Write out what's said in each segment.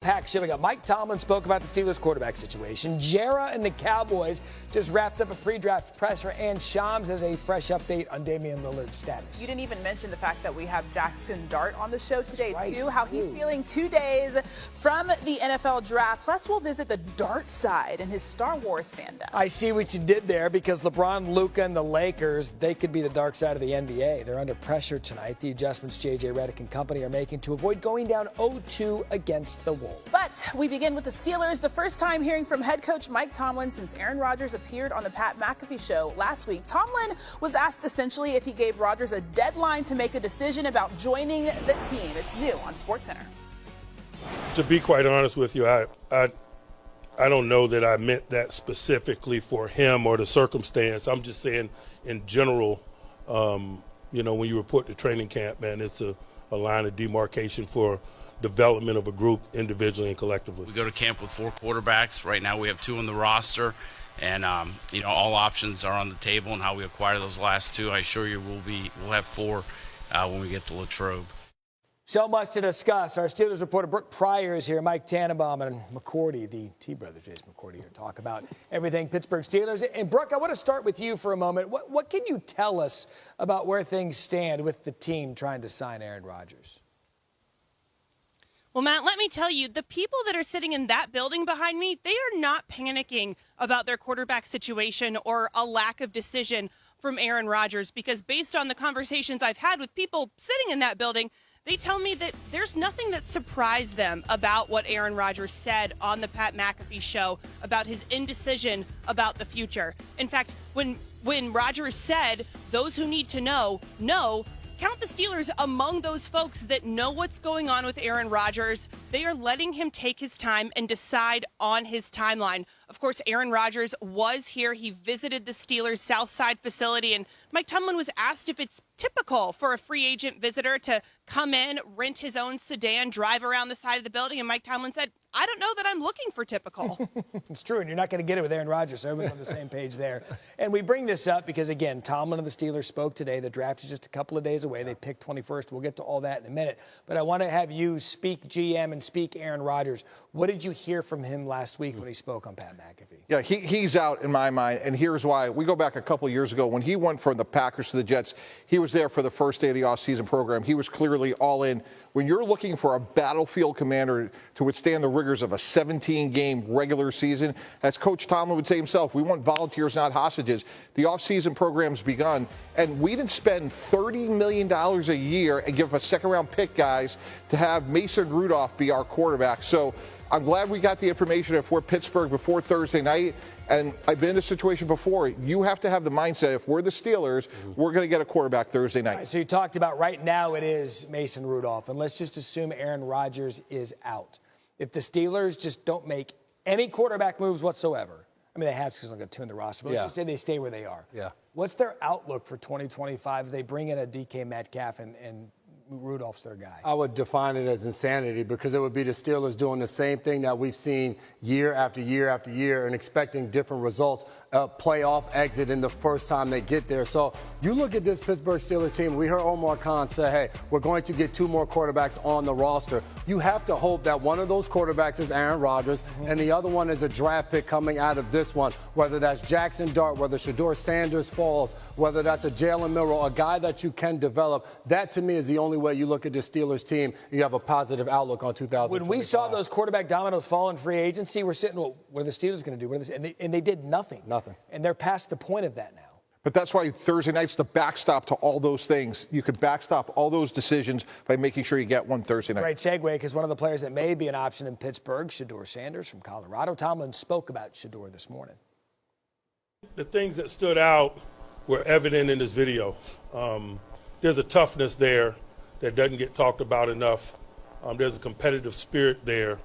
Pack show. We got Mike Tomlin spoke about the Steelers quarterback situation. Jara and the Cowboys just wrapped up a pre-draft presser, and Shams has a fresh update on Damian Lillard's status. You didn't even mention the fact that we have Jackson Dart on the show today, right. too. How he's feeling 2 days from the NFL draft. Plus, we'll visit the Dart side and his Star Wars fandom. I see what you did there, because LeBron, Luka, and the Lakers, they could be the dark side of the NBA. They're under pressure tonight. The adjustments J.J. Redick and company are making to avoid going down 0-2 against the Wolves. But we begin with the Steelers. The first time hearing from head coach Mike Tomlin since Aaron Rodgers appeared on the Pat McAfee show last week. Tomlin was asked essentially if he gave Rodgers a deadline to make a decision about joining the team. It's new on SportsCenter. To be quite honest with you, I don't know that I meant that specifically for him or the circumstance. I'm just saying in general, when you report to training camp, man, it's a line of demarcation for development of a group individually and collectively. We go to camp with 4 quarterbacks. Right now we have 2 on the roster, and all options are on the table, and how we acquire those last 2, I assure you we'll have 4 when we get to Latrobe. So much to discuss. Our Steelers reporter Brooke Pryor is here. Mike Tannenbaum and McCourty, the T brothers, Jason McCourty, here to talk about everything Pittsburgh Steelers. And Brooke, I want to start with you for a moment. What can you tell us about where things stand with the team trying to sign Aaron Rodgers? Well, Matt, let me tell you, the people that are sitting in that building behind me, they are not panicking about their quarterback situation or a lack of decision from Aaron Rodgers, because based on the conversations I've had with people sitting in that building, they tell me that there's nothing that surprised them about what Aaron Rodgers said on the Pat McAfee show about his indecision about the future. In fact, when Rodgers said, those who need to know, count the Steelers among those folks that know what's going on with Aaron Rodgers. They are letting him take his time and decide on his timeline. Of course, Aaron Rodgers was here. He visited the Steelers' South Side facility, and Mike Tomlin was asked if it's typical for a free agent visitor to come in, rent his own sedan, drive around the side of the building, and Mike Tomlin said, I don't know that I'm looking for typical. It's true, and you're not going to get it with Aaron Rodgers, so everyone's on the same page there. And we bring this up because, again, Tomlin and the Steelers spoke today. The draft is just a couple of days away. They picked 21st. We'll get to all that in a minute. But I want to have you speak GM and speak Aaron Rodgers. What did you hear from him last week when he spoke on Pat McAfee? Yeah, he's out in my mind, and here's why. We go back a couple of years ago when he went from the Packers to the Jets. He was there for the first day of the offseason program. He was clearly all in. When you're looking for a battlefield commander to withstand the rigors of a 17-game regular season, as Coach Tomlin would say himself, we want volunteers, not hostages. The offseason program's begun, and we didn't spend $30 million a year and give up a second-round pick, guys, to have Mason Rudolph be our quarterback. So I'm glad we got the information if we're Pittsburgh before Thursday night. And I've been in this situation before. You have to have the mindset, if we're the Steelers, we're going to get a quarterback Thursday night. Right, so you talked about right now it is Mason Rudolph, and let's just assume Aaron Rodgers is out. If the Steelers just don't make any quarterback moves whatsoever, I mean, they have because they've got 2 in the roster, but let's just say they stay where they are. Yeah. What's their outlook for 2025? They bring in a DK Metcalf and Rudolph's their guy. I would define it as insanity, because it would be the Steelers doing the same thing that we've seen year after year after year and expecting different results. Playoff exit in the first time they get there. So you look at this Pittsburgh Steelers team, we heard Omar Khan say, hey, we're going to get 2 more quarterbacks on the roster. You have to hope that one of those quarterbacks is Aaron Rodgers and the other one is a draft pick coming out of this one, whether that's Jackson Dart, whether Shedeur Sanders falls, whether that's a Jalen Milroe, a guy that you can develop. That, to me, is the only way you look at this Steelers team. You have a positive outlook on 2025. When we saw those quarterback dominoes fall in free agency, we're sitting, well, what are the Steelers going to do? And they did nothing. Nothing. And they're past the point of that now. But that's why Thursday night's the backstop to all those things. You could backstop all those decisions by making sure you get one Thursday night. Great segue, because one of the players that may be an option in Pittsburgh, Shedeur Sanders from Colorado. Tomlin spoke about Shedeur this morning. The things that stood out were evident in this video. There's a toughness there that doesn't get talked about enough. There's a competitive spirit there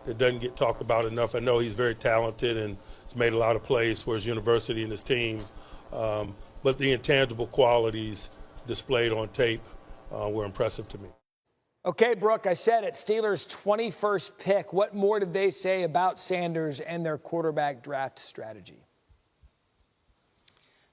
that doesn't get talked about enough. I know he's very talented and has made a lot of plays for his university and his team. But the intangible qualities displayed on tape were impressive to me. Okay, Brooke, I said it. Steelers' 21st pick. What more did they say about Sanders and their quarterback draft strategy?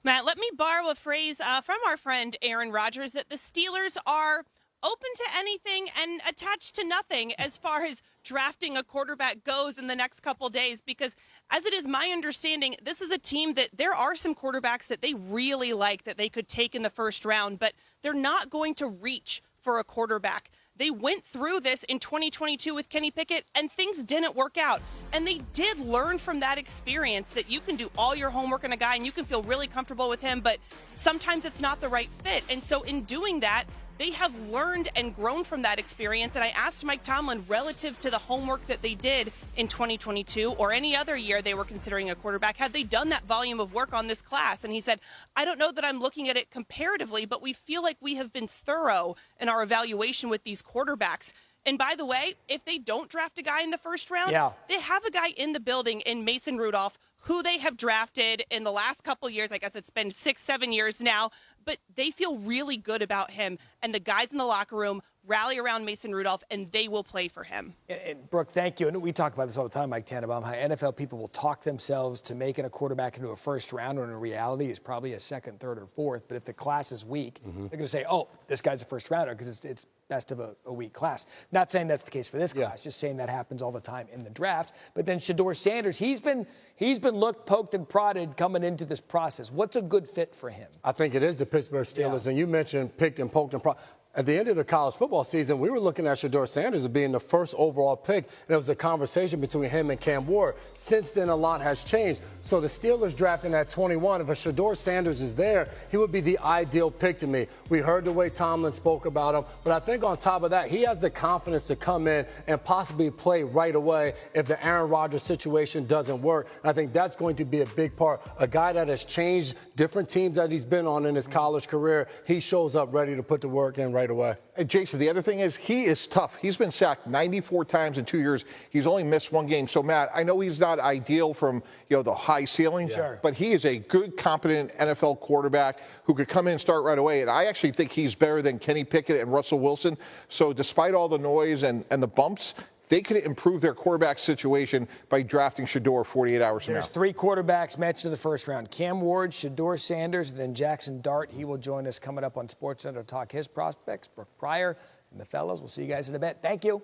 Matt, let me borrow a phrase from our friend Aaron Rodgers, that the Steelers are open to anything and attached to nothing as far as drafting a quarterback goes in the next couple days, because as it is my understanding, this is a team that there are some quarterbacks that they really like that they could take in the first round, but they're not going to reach for a quarterback. They went through this in 2022 with Kenny Pickett, and things didn't work out. And they did learn from that experience that you can do all your homework on a guy and you can feel really comfortable with him, but sometimes it's not the right fit. And so in doing that, they have learned and grown from that experience. And I asked Mike Tomlin, relative to the homework that they did in 2022 or any other year they were considering a quarterback, had they done that volume of work on this class? And he said, I don't know that I'm looking at it comparatively, but we feel like we have been thorough in our evaluation with these quarterbacks. And by the way, if they don't draft a guy in the first round, they have a guy in the building in Mason Rudolph, who they have drafted in the last couple years. I guess it's been 6-7 years now, but they feel really good about him. And the guys in the locker room rally around Mason Rudolph, and they will play for him. And Brooke, thank you. And we talk about this all the time, Mike Tannenbaum, how NFL people will talk themselves to making a quarterback into a first round, when in reality is probably a second, third, or fourth. But if the class is weak, they're going to say, oh, this guy's a first rounder because it's best of a weak class. Not saying that's the case for this class, just saying that happens all the time in the draft. But then Shedeur Sanders, he's been looked, poked, and prodded coming into this process. What's a good fit for him? I think it is the Pittsburgh Steelers. And you mentioned picked and poked and prodded. At the end of the college football season, we were looking at Shedeur Sanders as being the first overall pick, and it was a conversation between him and Cam Ward. Since then, a lot has changed. So the Steelers drafting at 21, if a Shedeur Sanders is there, he would be the ideal pick to me. We heard the way Tomlin spoke about him, but I think on top of that, he has the confidence to come in and possibly play right away if the Aaron Rodgers situation doesn't work. And I think that's going to be a big part. A guy that has changed different teams that he's been on in his college career, he shows up ready to put the work in right away. And Jason, the other thing is he is tough. He's been sacked 94 times in 2 years. He's only missed one game. So, Matt, I know he's not ideal from, the high ceiling, but he is a good, competent NFL quarterback who could come in and start right away. And I actually think he's better than Kenny Pickett and Russell Wilson. So despite all the noise and the bumps, they could improve their quarterback situation by drafting Shedeur 48 hours from now. There's 3 quarterbacks matched in the first round. Cam Ward, Shedeur Sanders, and then Jackson Dart. He will join us coming up on SportsCenter to talk his prospects. Brooke Pryor and the fellas. We'll see you guys in a bit. Thank you.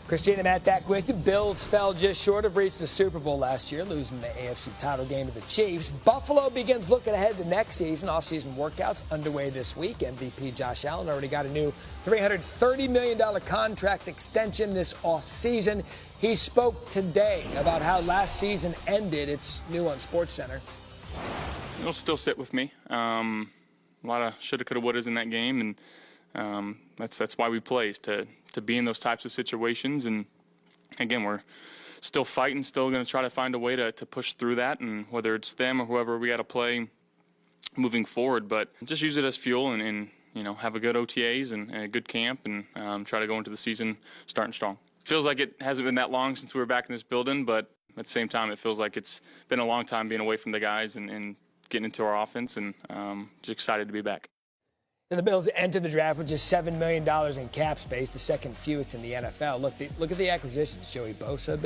Christina, Matt, back with you. Bills fell just short of reaching the Super Bowl last year, losing the AFC title game to the Chiefs. Buffalo begins looking ahead to next season. Off-season workouts underway this week. MVP Josh Allen already got a new $330 million contract extension this offseason. He spoke today about how last season ended. It's new on SportsCenter. It'll still sit with me. A lot of shoulda, coulda, wouldas in that game, and that's why we play, is to be in those types of situations. And again, we're still fighting, still going to try to find a way to push through that, and whether it's them or whoever we got to play moving forward. But just use it as fuel and have a good OTAs and a good camp, and try to go into the season starting strong. Feels like it hasn't been that long since we were back in this building, but at the same time, it feels like it's been a long time being away from the guys and getting into our offense, and just excited to be back. And the Bills entered the draft with just $7 million in cap space, the second fewest in the NFL. Look at the acquisitions. Joey Bosa,